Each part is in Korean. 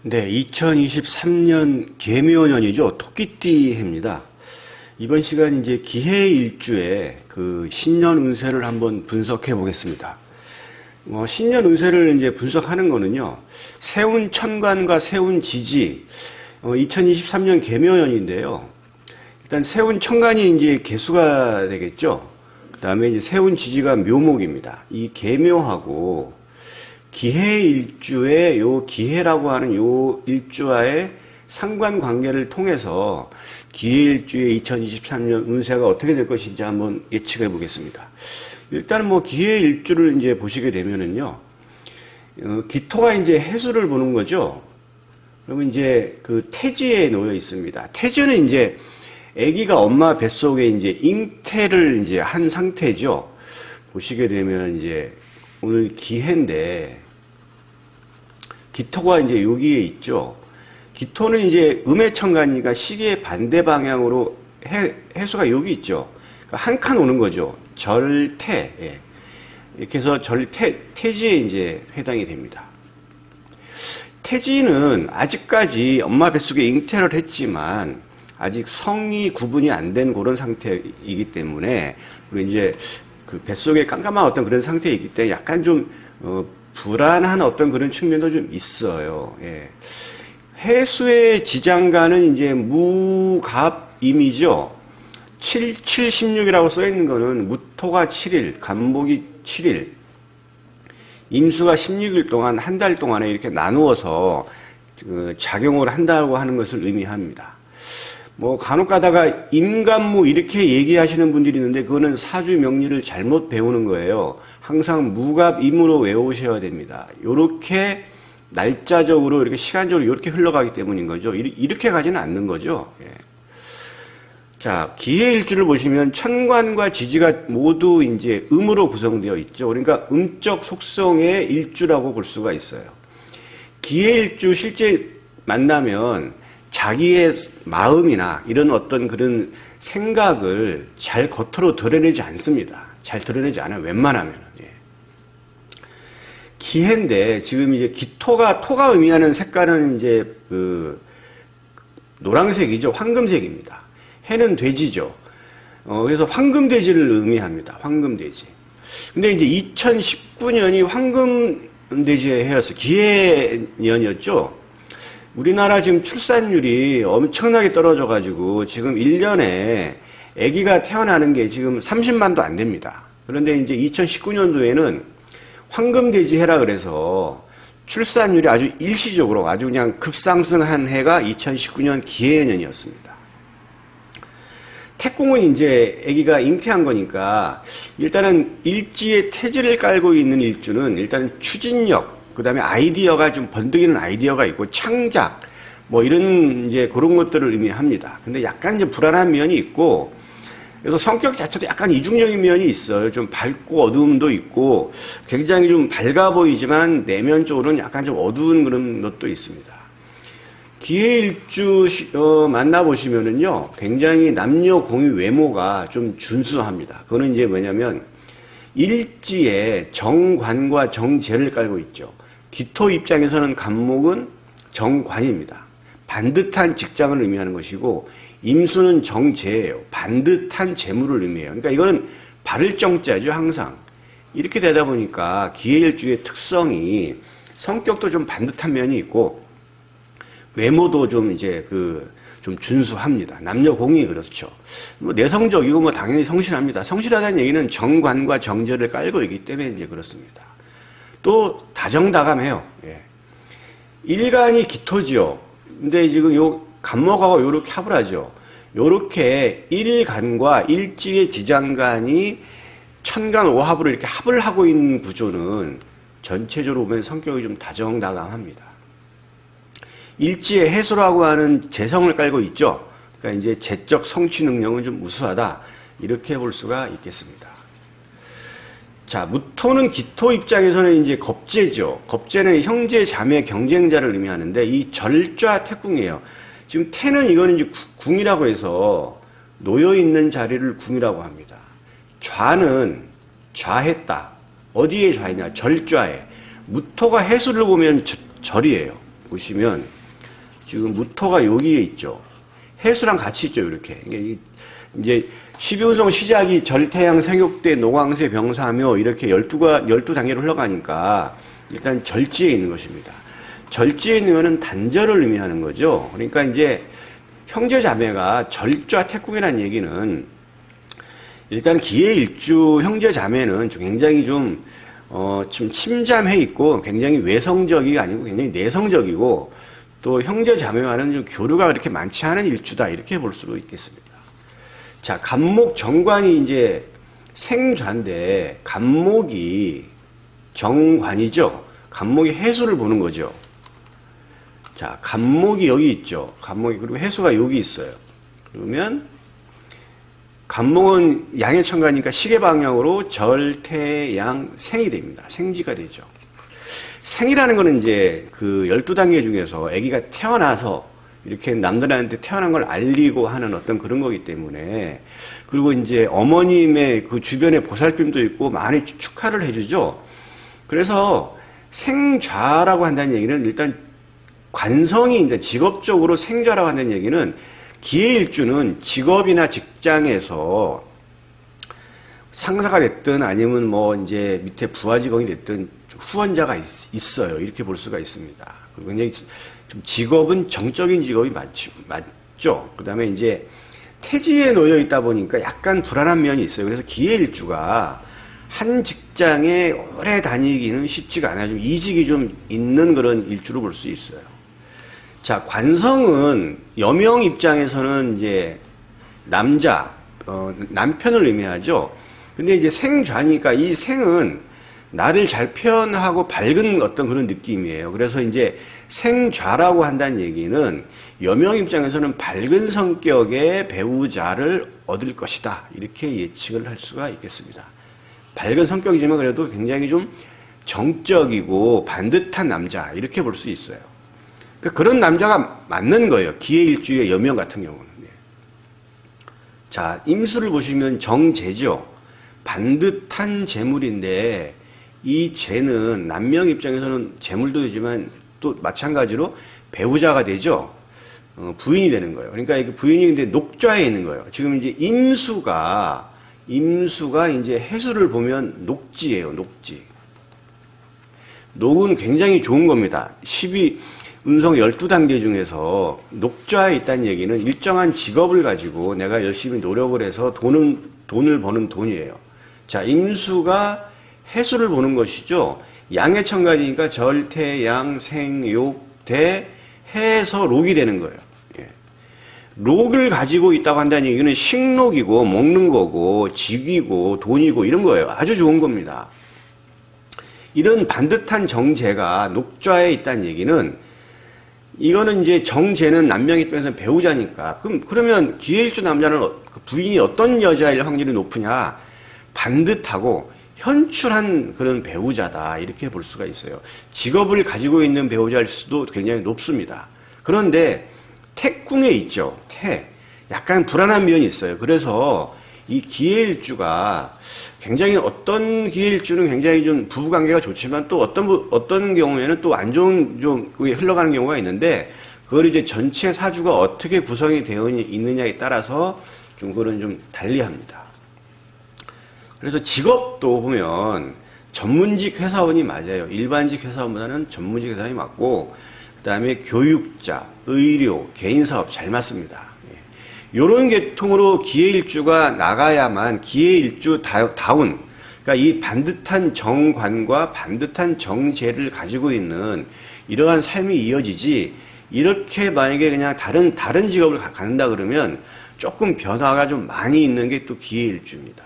네, 2023년 개묘년이죠. 토끼띠 해입니다. 이번 시간 이제 기해일주의 그 신년 운세를 한번 분석해 보겠습니다. 신년 운세를 이제 분석하는 거는요, 세운 천간과 세운 지지, 2023년 개묘년인데요. 일단 세운 천간이 이제 개수가 되겠죠. 그 다음에 이제 세운 지지가 묘목입니다. 이 개묘하고 기해일주의 요 기해라고 하는 요 일주와의 상관관계를 통해서 기해일주의 2023년 운세가 어떻게 될 것인지 한번 예측해 보겠습니다. 일단 기해일주를 이제 보시게 되면은요, 기토가 이제 해수를 보는 거죠. 그러면 이제 그 태지에 놓여 있습니다. 태지는 이제 아기가 엄마 뱃속에 이제 잉태를 이제 한 상태죠. 보시게 되면 이제 오늘 기해인데, 기토가 이제 여기에 있죠. 기토는 이제 음해천간이니까 시계의 반대 방향으로 해수가 여기 있죠. 그러니까 한 칸 오는 거죠. 절태. 예. 이렇게 해서 태지에 이제 해당이 됩니다. 태지는 아직까지 엄마 뱃속에 잉태를 했지만, 아직 성이 구분이 안 된 그런 상태이기 때문에, 그리고 이제 그 뱃속에 깜깜한 어떤 그런 상태이기 때문에 약간 좀 불안한 어떤 그런 측면도 좀 있어요. 예. 해수의 지장간은 이제 무갑임이죠. 16이라고 써 있는 거는 무토가 7일, 간목이 7일, 임수가 16일 동안 한 달 동안에 이렇게 나누어서 작용을 한다고 하는 것을 의미합니다. 간혹 가다가 임간무 이렇게 얘기하시는 분들이 있는데 그거는 사주 명리를 잘못 배우는 거예요. 항상 무갑임으로 외우셔야 됩니다. 요렇게 날짜적으로 이렇게 시간적으로 이렇게 흘러가기 때문인 거죠. 이렇게 가지는 않는 거죠. 예. 자, 기해일주를 보시면 천관과 지지가 모두 이제 음으로 구성되어 있죠. 그러니까 음적 속성의 일주라고 볼 수가 있어요. 기해일주 실제 만나면 자기의 마음이나 이런 어떤 그런 생각을 잘 겉으로 드러내지 않습니다. 잘 드러내지 않아요. 웬만하면. 예. 기해인데 지금 이제 토가 의미하는 색깔은 이제 그 노란색이죠. 황금색입니다. 해는 돼지죠. 그래서 황금돼지를 의미합니다. 황금돼지. 근데 이제 2019년이 황금돼지의 해였어요. 기해년이었죠. 우리나라 지금 출산율이 엄청나게 떨어져가지고 지금 1년에 아기가 태어나는 게 지금 30만도 안 됩니다. 그런데 이제 2019년도에는 황금돼지 해라 그래서 출산율이 아주 일시적으로 아주 그냥 급상승한 해가 2019년 기해년이었습니다. 태궁은 이제 아기가 잉태한 거니까 일단은 일지에 태지를 깔고 있는 일주는 일단 추진력, 그 다음에 아이디어가 좀 번뜩이는 아이디어가 있고 창작, 이런 이제 그런 것들을 의미합니다. 근데 약간 이제 불안한 면이 있고, 그래서 성격 자체도 약간 이중적인 면이 있어요. 좀 밝고 어두움도 있고, 굉장히 좀 밝아 보이지만 내면적으로는 약간 좀 어두운 그런 것도 있습니다. 기해일주 만나보시면은요, 굉장히 남녀 공유 외모가 좀 준수합니다. 그거는 이제 뭐냐면, 일지에 정관과 정재를 깔고 있죠. 기토 입장에서는 간목은 정관입니다. 반듯한 직장을 의미하는 것이고, 임수는 정재예요. 반듯한 재물을 의미해요. 그러니까 이거는 바를 정자죠, 항상. 이렇게 되다 보니까 기해일주의 특성이 성격도 좀 반듯한 면이 있고, 외모도 좀 이제 좀 준수합니다. 남녀 공이 그렇죠. 내성적이고 당연히 성실합니다. 성실하다는 얘기는 정관과 정제를 깔고 있기 때문에 이제 그렇습니다. 또 다정다감해요. 예. 일간이 기토지요. 근데 지금 요 간목하고 요렇게 합을 하죠. 요렇게 일간과 일지의 지장간이 천간 오합으로 이렇게 합을 하고 있는 구조는 전체적으로 보면 성격이 좀 다정다감합니다. 일지의 해수라고 하는 재성을 깔고 있죠. 그러니까 이제 재적 성취 능력은 좀 우수하다. 이렇게 볼 수가 있겠습니다. 자, 무토는 기토 입장에서는 이제 겁재죠. 겁재는 형제, 자매, 경쟁자를 의미하는데 이 절좌 태궁이에요. 지금 태는 이거는 이제 궁이라고 해서 놓여 있는 자리를 궁이라고 합니다. 좌는 좌했다. 어디에 좌이냐? 절좌에. 무토가 해수를 보면 절이에요. 보시면 지금 무토가 여기에 있죠. 해수랑 같이 있죠. 이렇게. 이제 12운성 시작이 절태양 생육대 노광세 병사며 이렇게 12단계로 흘러가니까 일단 절지에 있는 것입니다. 절지에 있는 것은 단절을 의미하는 거죠. 그러니까 이제 형제 자매가 절좌 태궁이라는 얘기는 일단 기해일주 형제 자매는 굉장히 좀 침잠해 있고 굉장히 외성적이 아니고 굉장히 내성적이고 또 형제 자매와는 좀 교류가 그렇게 많지 않은 일주다 이렇게 볼 수도 있겠습니다. 자, 간목 정관이 이제 생좌인데 간목이 정관이죠. 간목이 해수를 보는 거죠. 자, 간목이 여기 있죠. 간목이 그리고 해수가 여기 있어요. 그러면 간목은 양의 천간이니까 시계 방향으로 절태양 생이 됩니다. 생지가 되죠. 생이라는 거는 이제 그 12단계 중에서 아기가 태어나서 이렇게 남들한테 태어난 걸 알리고 하는 어떤 그런 거기 때문에 그리고 이제 어머님의 그 주변에 보살핌도 있고 많이 축하를 해주죠. 그래서 생좌라고 한다는 얘기는 일단 관성이 이제 직업적으로 생좌라고 한다는 얘기는 기해일주는 직업이나 직장에서 상사가 됐든 아니면 뭐 이제 밑에 부하 직원이 됐든 후원자가 있어요. 이렇게 볼 수가 있습니다. 굉장히 좀 직업은 정적인 직업이 맞죠. 그 다음에 이제 태지에 놓여 있다 보니까 약간 불안한 면이 있어요. 그래서 기해일주가 한 직장에 오래 다니기는 쉽지가 않아요. 좀 이직이 좀 있는 그런 일주로 볼 수 있어요. 자, 관성은 여명 입장에서는 이제 남자, 남편을 의미하죠. 근데 이제 생좌니까 이 생은 나를 잘 표현하고 밝은 어떤 그런 느낌이에요. 그래서 이제 생좌라고 한다는 얘기는 여명 입장에서는 밝은 성격의 배우자를 얻을 것이다. 이렇게 예측을 할 수가 있겠습니다. 밝은 성격이지만 그래도 굉장히 좀 정적이고 반듯한 남자 이렇게 볼 수 있어요. 그러니까 그런 남자가 맞는 거예요. 기해일주의 여명 같은 경우는. 자, 임수를 보시면 정재죠. 반듯한 재물인데 이 재는 남명 입장에서는 재물도 되지만 또 마찬가지로 배우자가 되죠. 부인이 되는 거예요. 그러니까 그 부인이 근데 녹좌에 있는 거예요. 지금 이제 임수가 이제 해수를 보면 녹지예요. 녹지. 녹은 굉장히 좋은 겁니다. 12운성 12단계 중에서 녹좌에 있다는 얘기는 일정한 직업을 가지고 내가 열심히 노력을 해서 돈을 버는 돈이에요. 자, 임수가 해수를 보는 것이죠. 양의 천간이니까 절태, 양, 생, 욕, 대, 해에서 록이 되는 거예요. 예. 록을 가지고 있다고 한다는 얘기는 식록이고 먹는 거고 직이고 돈이고 이런 거예요. 아주 좋은 겁니다. 이런 반듯한 정제가 녹좌에 있다는 얘기는 이거는 이제 정제는 남명 입장에서는 배우자니까 그러면 기해일주 남자는 부인이 어떤 여자일 확률이 높으냐? 반듯하고 현출한 그런 배우자다 이렇게 볼 수가 있어요. 직업을 가지고 있는 배우자일 수도 굉장히 높습니다. 그런데 태궁에 있죠. 약간 불안한 면이 있어요. 그래서 이 기해일주가 굉장히 어떤 기해일주는 굉장히 좀 부부관계가 좋지만 또 어떤 경우에는 또 안 좋은 좀 흘러가는 경우가 있는데 그걸 이제 전체 사주가 어떻게 구성이 되어 있느냐에 따라서 좀 그런 좀 달리합니다. 그래서 직업도 보면 전문직 회사원이 맞아요. 일반직 회사원보다는 전문직 회사원이 맞고 그 다음에 교육자, 의료, 개인사업 잘 맞습니다. 이런 계통으로 기해일주가 나가야만 기해일주다운 그러니까 이 반듯한 정관과 반듯한 정제를 가지고 있는 이러한 삶이 이어지지 이렇게 만약에 그냥 다른 직업을 갖는다 그러면 조금 변화가 좀 많이 있는 게 또 기해일주입니다.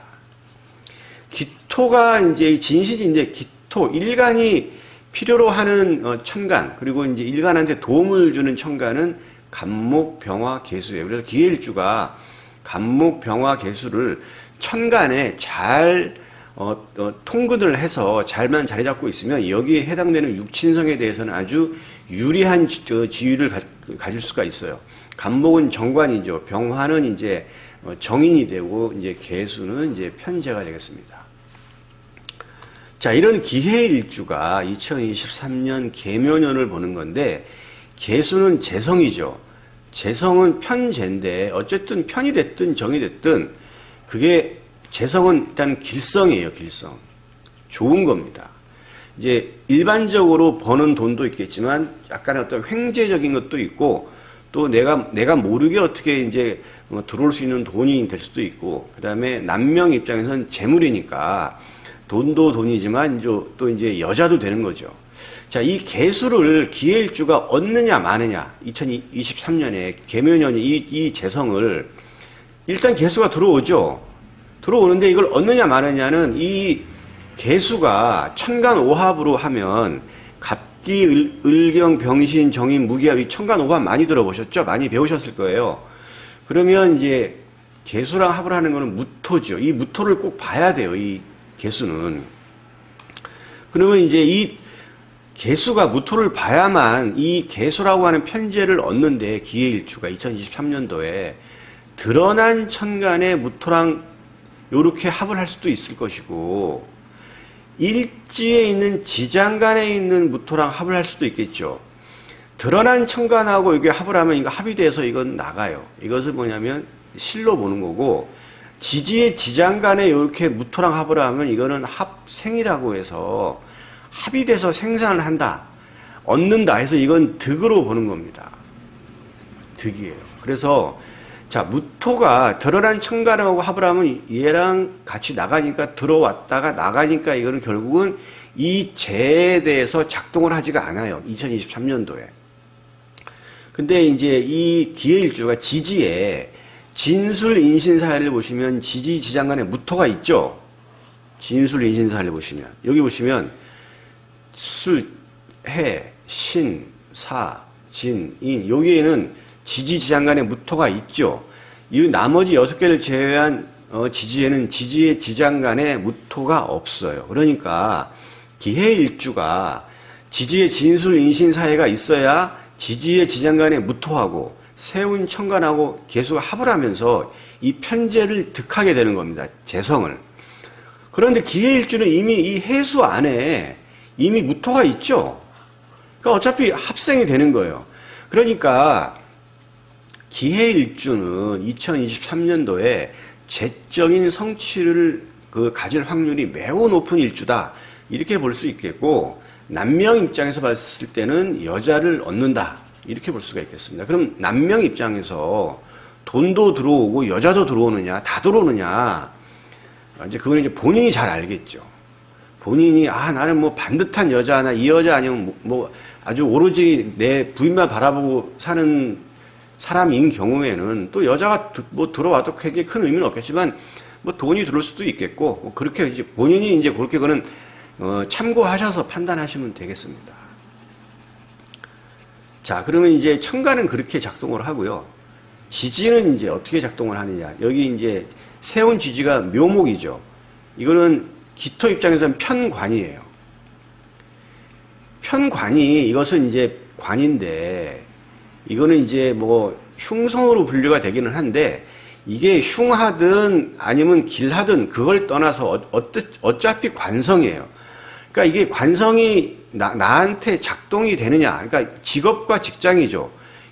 기토가 이제 진실인데 기토 일간이 필요로 하는 천간 그리고 이제 일간한테 도움을 주는 천간은 간목, 병화, 계수예요. 그래서 기해일주가 간목, 병화, 계수를 천간에 잘 통근을 해서 잘만 자리 잡고 있으면 여기에 해당되는 육친성에 대해서는 아주 유리한 지위를 가질 수가 있어요. 간목은 정관이죠. 병화는 이제 정인이 되고 이제 계수는 이제 편제가 되겠습니다. 자, 이런 기해일주가 2023년 계묘년을 보는 건데 개수는 재성이죠. 재성은 편재인데 어쨌든 편이 됐든 정이 됐든 그게 재성은 일단 길성이에요. 길성. 좋은 겁니다. 이제 일반적으로 버는 돈도 있겠지만 약간의 어떤 횡재적인 것도 있고 또 내가 모르게 어떻게 이제 들어올 수 있는 돈이 될 수도 있고 그다음에 남명 입장에서는 재물이니까 돈도 돈이지만 또 이제 여자도 되는 거죠. 자, 이 개수를 기해일주가 얻느냐 마느냐 2023년에 개묘년이 이 재성을 일단 개수가 들어오죠. 들어오는데 이걸 얻느냐 마느냐는 이 개수가 천간오합으로 하면 갑기, 을경, 병신, 정인, 무기합 이 천간오합 많이 들어보셨죠? 많이 배우셨을 거예요. 그러면 이제 개수랑 합을 하는 거는 무토죠. 이 무토를 꼭 봐야 돼요. 이 개수는. 그러면 이제 이 개수가 무토를 봐야만 이 개수라고 하는 편재를 얻는데 기해일주가 2023년도에 드러난 천간에 무토랑 요렇게 합을 할 수도 있을 것이고 일지에 있는 지장간에 있는 무토랑 합을 할 수도 있겠죠. 드러난 천간하고 이게 합을 하면 이거 합이 돼서 이건 나가요. 이것은 뭐냐면 실로 보는 거고 지지의 지장간에 이렇게 무토랑 합을 하면 이거는 합생이라고 해서 합이 돼서 생산을 한다. 얻는다 해서 이건 득으로 보는 겁니다. 득이에요. 그래서 자, 무토가 드러난 천간하고 합을 하면 얘랑 같이 나가니까 들어왔다가 나가니까 이거는 결국은 이 재에 대해서 작동을 하지가 않아요. 2023년도에. 근데 이제 이 기해일주가 지지에 진술 인신사회를 보시면 지지 지장간에 무토가 있죠. 진술 인신사회를 보시면 여기 보시면 술, 해, 신, 사, 진, 인 여기에는 지지 지장간에 무토가 있죠. 이 나머지 6개를 제외한 지지에는 지지의 지장간에 무토가 없어요. 그러니까 기해일주가 지지의 진술 인신사회가 있어야 지지의 지장간에 무토하고 세운 천간하고 개수가 합을 하면서 이 편재를 득하게 되는 겁니다. 재성을. 그런데 기해일주는 이미 이 해수 안에 이미 무토가 있죠. 그러니까 어차피 합생이 되는 거예요. 그러니까 기해일주는 2023년도에 재적인 성취를 가질 확률이 매우 높은 일주다. 이렇게 볼 수 있겠고 남명 입장에서 봤을 때는 여자를 얻는다. 이렇게 볼 수가 있겠습니다. 그럼 남명 입장에서 돈도 들어오고 여자도 들어오느냐, 다 들어오느냐. 이제 그건 이제 본인이 잘 알겠죠. 본인이 나는 뭐 반듯한 여자나 이 여자 아니면 뭐 아주 오로지 내 부인만 바라보고 사는 사람인 경우에는 또 여자가 뭐 들어와도 굉장히 큰 의미는 없겠지만 뭐 돈이 들어올 수도 있겠고 뭐 그렇게 이제 본인이 이제 그렇게 그는 참고하셔서 판단하시면 되겠습니다. 자, 그러면 이제 천간은 그렇게 작동을 하고요. 지지는 이제 어떻게 작동을 하느냐. 여기 이제 세운 지지가 묘목이죠. 이거는 기토 입장에서는 편관이에요. 편관이 이것은 이제 관인데 이거는 이제 뭐 흉성으로 분류가 되기는 한데 이게 흉하든 아니면 길하든 그걸 떠나서 어차피 관성이에요. 그러니까 이게 관성이 나한테 작동이 되느냐. 그러니까 직업과 직장이죠.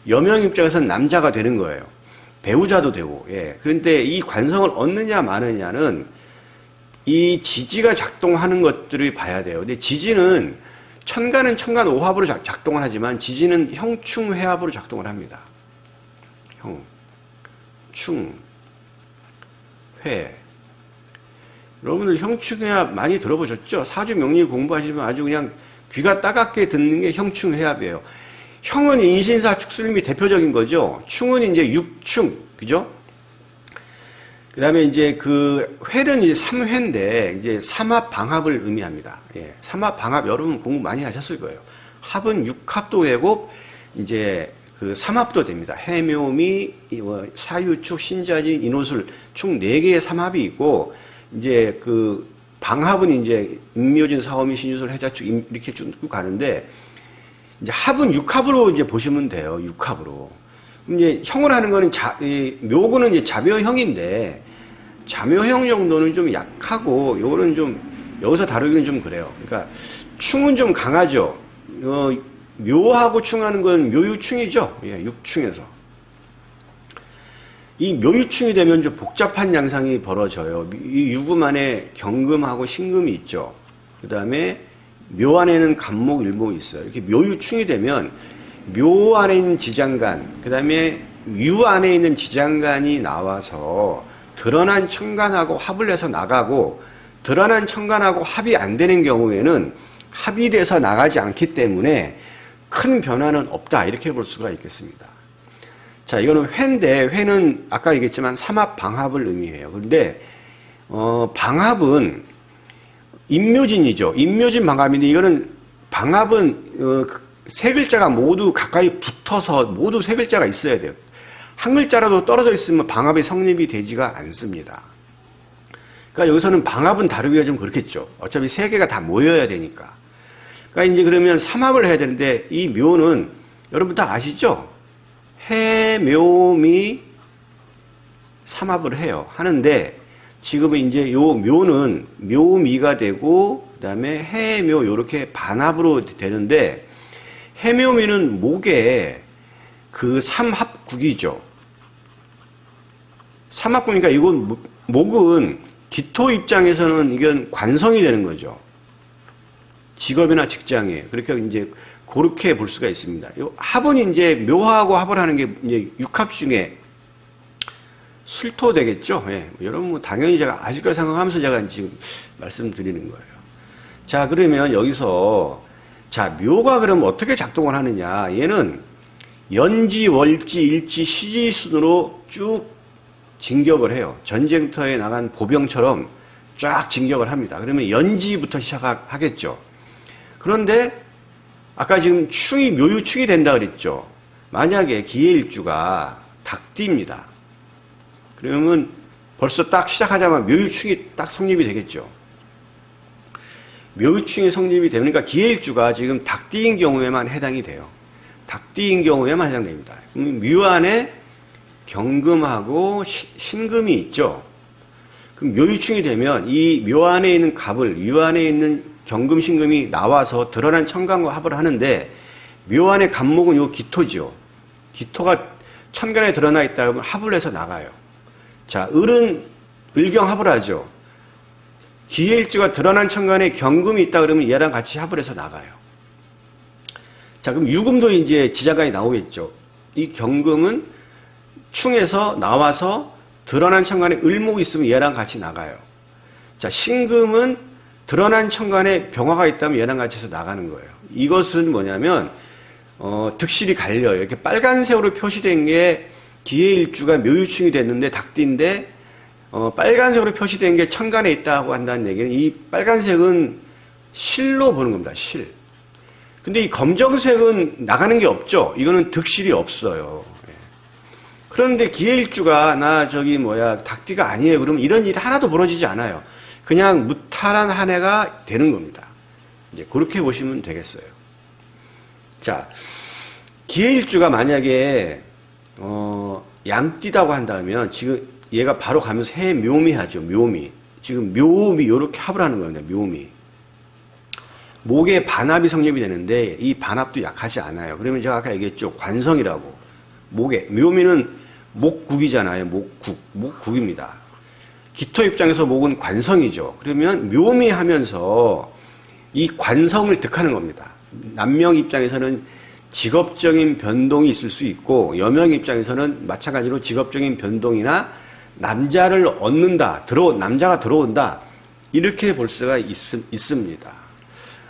여명 입장에서는 남자가 되는 거예요. 배우자도 되고. 예. 그런데 이 관성을 얻느냐 마느냐는 이 지지가 작동하는 것들을 봐야 돼요. 근데 지지는 천간은 천간 오합으로 작동을 하지만 지지는 형충회합으로 작동을 합니다. 형, 충, 회. 여러분들 형충회합 많이 들어보셨죠? 사주명리 공부하시면 아주 그냥 귀가 따갑게 듣는 게 형충회합이에요. 형은 인신사 축술림이 대표적인 거죠. 충은 이제 육충, 그죠? 그 다음에 이제 그 회는 이제 삼회인데 이제 삼합 방합을 의미합니다. 예. 삼합 방합 여러분 공부 많이 하셨을 거예요. 합은 육합도 되고 이제 그 삼합도 됩니다. 해묘미, 사유축, 신자진, 인호술 총 4개의 삼합이 있고 이제 그 방합은 이제 임묘진, 사오미, 신유술, 해자축 이렇게 쭉 가는데 이제 합은 육합으로 이제 보시면 돼요. 육합으로. 이제 형을 하는 거는 묘구는 이제 자묘형인데 자묘형 정도는 좀 약하고 요거는 좀 여기서 다루기는 좀 그래요. 그러니까 충은 좀 강하죠. 묘하고 충하는 건 묘유충이죠. 예, 육충에서. 이 묘유충이 되면 좀 복잡한 양상이 벌어져요. 이 유금 안에 경금하고 신금이 있죠. 그 다음에 묘 안에는 간목, 일목이 있어요. 이렇게 묘유충이 되면 묘 안에 있는 지장간, 그 다음에 유 안에 있는 지장간이 나와서 드러난 천간하고 합을 해서 나가고, 드러난 천간하고 합이 안 되는 경우에는 합이 돼서 나가지 않기 때문에 큰 변화는 없다, 이렇게 볼 수가 있겠습니다. 자, 이거는 회인데, 회는 아까 얘기했지만 삼합 방합을 의미해요. 그런데 방합은 임묘진이죠. 임묘진 방합인데, 이거는 방합은 세 글자가 모두 가까이 붙어서 모두 세 글자가 있어야 돼요. 한 글자라도 떨어져 있으면 방합이 성립이 되지가 않습니다. 그러니까 여기서는 방합은 다루기가 좀 그렇겠죠. 어차피 세 개가 다 모여야 되니까. 그러니까 이제 그러면 삼합을 해야 되는데, 이 묘는 여러분 다 아시죠? 해, 묘, 미 삼합을 해요. 하는데 지금은 이제 요 묘는 묘미가 되고, 그 다음에 해, 묘 요렇게 반합으로 되는데, 해, 묘, 미는 목에 그 삼합국이죠. 삼합국이니까 이건 목은 기토 입장에서는 이건 관성이 되는 거죠. 직업이나 직장에. 그렇게 이제 그렇게 볼 수가 있습니다. 요 합은 이제 묘하고 합을 하는 게 이제 육합 중에 술토 되겠죠. 예. 여러분 뭐 당연히 제가 아실 걸 생각하면서 제가 지금 말씀드리는 거예요. 자, 그러면 여기서 자, 묘가 그럼 어떻게 작동을 하느냐? 얘는 연지, 월지, 일지, 시지 순으로 쭉 진격을 해요. 전쟁터에 나간 보병처럼 쫙 진격을 합니다. 그러면 연지부터 시작하겠죠. 그런데 아까 지금 충이 묘유충이 된다 그랬죠. 만약에 기해일주가 닭띠입니다. 그러면 벌써 딱 시작하자마자 묘유충이 딱 성립이 되겠죠. 묘유충이 성립이 되니까 기해일주가 지금 닭띠인 경우에만 해당이 돼요. 닭띠인 경우에만 해당됩니다. 묘 안에 경금하고 신금이 있죠. 그럼 묘유충이 되면 이 묘 안에 있는 갑을, 유 안에 있는 경금, 신금이 나와서 드러난 천간과 합을 하는데, 묘 안에 간목은 요 기토죠. 기토가 천간에 드러나 있다 그러면 합을 해서 나가요. 자, 을은 을경합을 하죠. 기해일주가 드러난 천간에 경금이 있다 그러면 얘랑 같이 합을 해서 나가요. 자, 그럼 유금도 이제 지장간이 나오겠죠. 이 경금은 충에서 나와서 드러난 천간에 을목이 있으면 얘랑 같이 나가요. 자, 신금은 드러난 천간에 병화가 있다면 얘랑 같이 해서 나가는 거예요. 이것은 뭐냐면 득실이 갈려요. 이렇게 빨간색으로 표시된 게 기해일주가 묘유충이 됐는데 닭띠인데, 빨간색으로 표시된 게 천간에 있다고 한다는 얘기는 이 빨간색은 실로 보는 겁니다. 실. 근데 이 검정색은 나가는 게 없죠. 이거는 득실이 없어요. 그런데 기해일주가 닭띠가 아니에요. 그러면 이런 일이 하나도 벌어지지 않아요. 그냥 무탈한 한 해가 되는 겁니다. 이제 그렇게 보시면 되겠어요. 자, 기해일주가 만약에 양띠다고 한다면 지금 얘가 바로 가면서 해 묘미 하죠. 묘미. 지금 묘미 요렇게 합을 하는 겁니다. 묘미. 목에 반합이 성립이 되는데 이 반합도 약하지 않아요. 그러면 제가 아까 얘기했죠. 관성이라고. 목에 묘미는 목국이잖아요. 목국입니다. 기토 입장에서 목은 관성이죠. 그러면 묘미하면서 이 관성을 득하는 겁니다. 남명 입장에서는 직업적인 변동이 있을 수 있고, 여명 입장에서는 마찬가지로 직업적인 변동이나 남자를 얻는다, 남자가 들어온다, 이렇게 볼 수가 있습니다.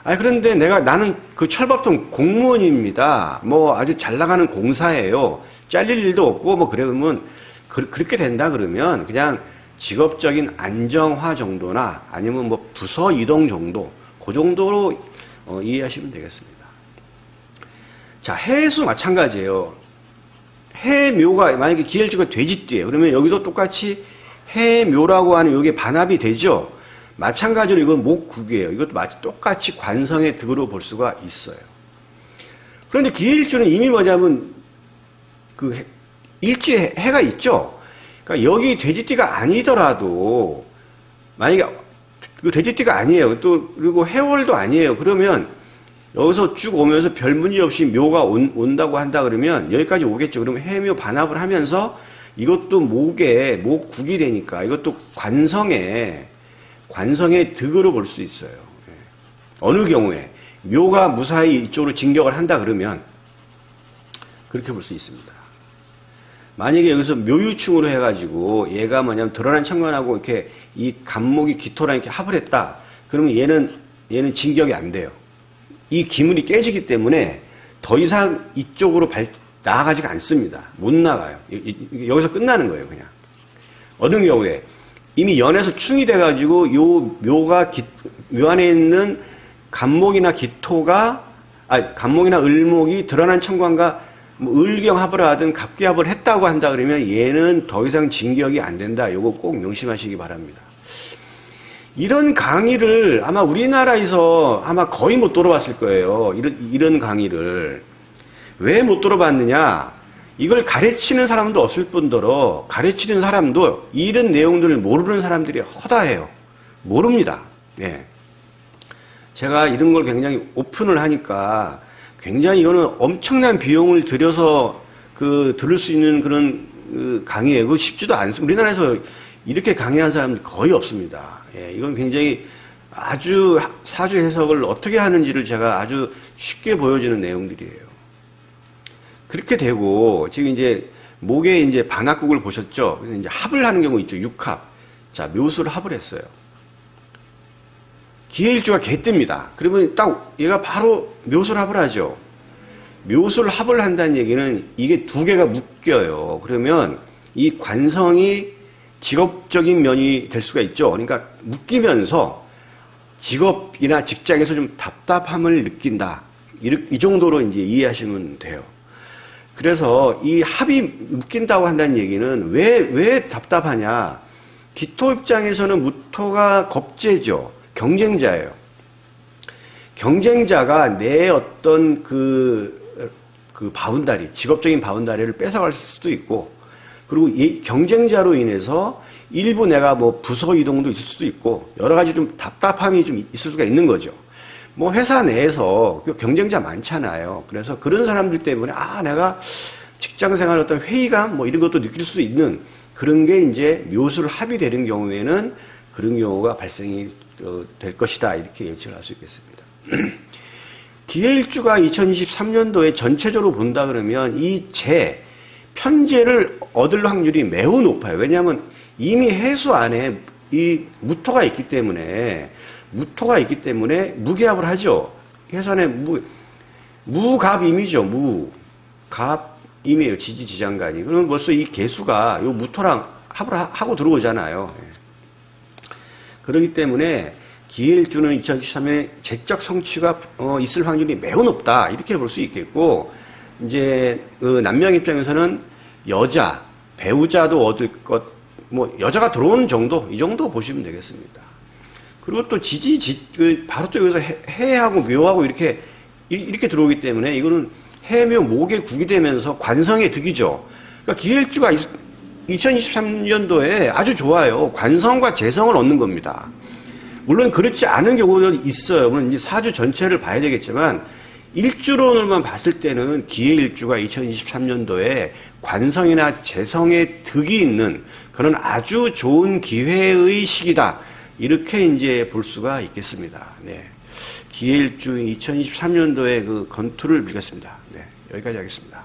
그런데 나는 그 철밥통 공무원입니다. 뭐 아주 잘 나가는 공사예요. 잘릴 일도 없고, 뭐 그러면, 그렇게 된다 그러면 그냥 직업적인 안정화 정도나 아니면 뭐 부서 이동 정도, 그 정도로 이해하시면 되겠습니다. 자, 해수 마찬가지예요. 해묘가 만약에 기해일주가 돼지띠예요. 그러면 여기도 똑같이 해묘라고 하는 이게 반합이 되죠. 마찬가지로 이건 목국이에요. 이것도 똑같이 관성의 득으로 볼 수가 있어요. 그런데 기해일주는 이미 뭐냐면 그 일지 해가 있죠. 그러니까 여기 돼지띠가 아니더라도, 만약에 그 돼지띠가 아니에요. 또 그리고 해월도 아니에요. 그러면 여기서 쭉 오면서 별 문제 없이 묘가 온다고 한다 그러면 여기까지 오겠죠. 그러면 해묘 반합을 하면서 이것도 목국이 되니까 이것도 관성의 득으로 볼 수 있어요. 어느 경우에 묘가 무사히 이쪽으로 진격을 한다 그러면 그렇게 볼 수 있습니다. 만약에 여기서 묘유충으로 해가지고 얘가 뭐냐면 드러난 천간하고 이렇게 이 간목이 기토랑 이렇게 합을 했다. 그러면 얘는 진격이 안 돼요. 이 기물이 깨지기 때문에 더 이상 이쪽으로 나아가지가 않습니다. 못 나가요. 여기서 끝나는 거예요, 그냥. 어느 경우에 이미 연에서 충이 돼가지고 요 묘 안에 있는 간목이나 간목이나 을목이 드러난 천간과 뭐 을경합을 하든 갑기합을 했다고 한다 그러면 얘는 더 이상 진격이 안 된다. 요거 꼭 명심하시기 바랍니다. 이런 강의를 아마 우리나라에서 아마 거의 못 들어봤을 거예요. 이런 강의를. 왜 못 들어봤느냐? 이걸 가르치는 사람도 없을 뿐더러 가르치는 사람도 이런 내용들을 모르는 사람들이 허다해요. 모릅니다. 예. 제가 이런 걸 굉장히 오픈을 하니까 굉장히 이거는 엄청난 비용을 들여서 들을 수 있는 그런 강의예요. 그거 쉽지도 않습니다. 우리나라에서 이렇게 강의한 사람들 거의 없습니다. 예, 이건 굉장히 아주 사주 해석을 어떻게 하는지를 제가 아주 쉽게 보여주는 내용들이에요. 그렇게 되고, 지금 이제 목에 이제 반합국을 보셨죠? 그래서 이제 합을 하는 경우 있죠. 육합. 자, 묘수를 합을 했어요. 기해일주가 개뜹니다. 그러면 딱 얘가 바로 묘수를 합을 하죠. 묘수를 합을 한다는 얘기는 이게 두 개가 묶여요. 그러면 이 관성이 직업적인 면이 될 수가 있죠. 그러니까 묶이면서 직업이나 직장에서 좀 답답함을 느낀다. 이 정도로 이제 이해하시면 돼요. 그래서 이 합이 묶인다고 한다는 얘기는 왜 답답하냐. 기토 입장에서는 무토가 겁재죠. 경쟁자예요. 경쟁자가 내 어떤 바운다리, 직업적인 바운다리를 뺏어갈 수도 있고, 그리고 이 경쟁자로 인해서 일부 내가 뭐 부서 이동도 있을 수도 있고, 여러 가지 좀 답답함이 좀 있을 수가 있는 거죠. 뭐 회사 내에서 경쟁자 많잖아요. 그래서 그런 사람들 때문에 내가 직장 생활 어떤 회의감 뭐 이런 것도 느낄 수 있는 그런 게 이제 묘수를 합이 되는 경우에는 그런 경우가 발생이 될 것이다. 이렇게 예측을 할 수 있겠습니다. 기해일주가 2023년도에 전체적으로 본다 그러면 이 편재를 얻을 확률이 매우 높아요. 왜냐하면 이미 해수 안에 이 무토가 있기 때문에 무기합을 하죠. 해수 안에 무갑임이죠. 무갑임이에요. 지지지장간이. 그러면 벌써 이 개수가 요 무토랑 합을 하고 들어오잖아요. 그렇기 때문에 기해일주는 2023년에 재적 성취가 있을 확률이 매우 높다. 이렇게 볼 수 있겠고, 이제 남명 입장에서는 배우자도 얻을 것, 뭐 여자가 들어오는 정도, 이 정도 보시면 되겠습니다. 그리고 또 바로 또 여기서 해하고 묘하고 이렇게 들어오기 때문에 이거는 해묘 목의 국이 되면서 관성의 득이죠. 그러니까 기해일주가 2023년도에 아주 좋아요. 관성과 재성을 얻는 겁니다. 물론 그렇지 않은 경우도 있어요. 물론 이제 사주 전체를 봐야 되겠지만 일주론으로만 봤을 때는 기해일주가 2023년도에 관성이나 재성의 득이 있는 그런 아주 좋은 기회의 시기다. 이렇게 이제 볼 수가 있겠습니다. 네. 기해일주 2023년도의 그 건투를 빌겠습니다. 네. 여기까지 하겠습니다.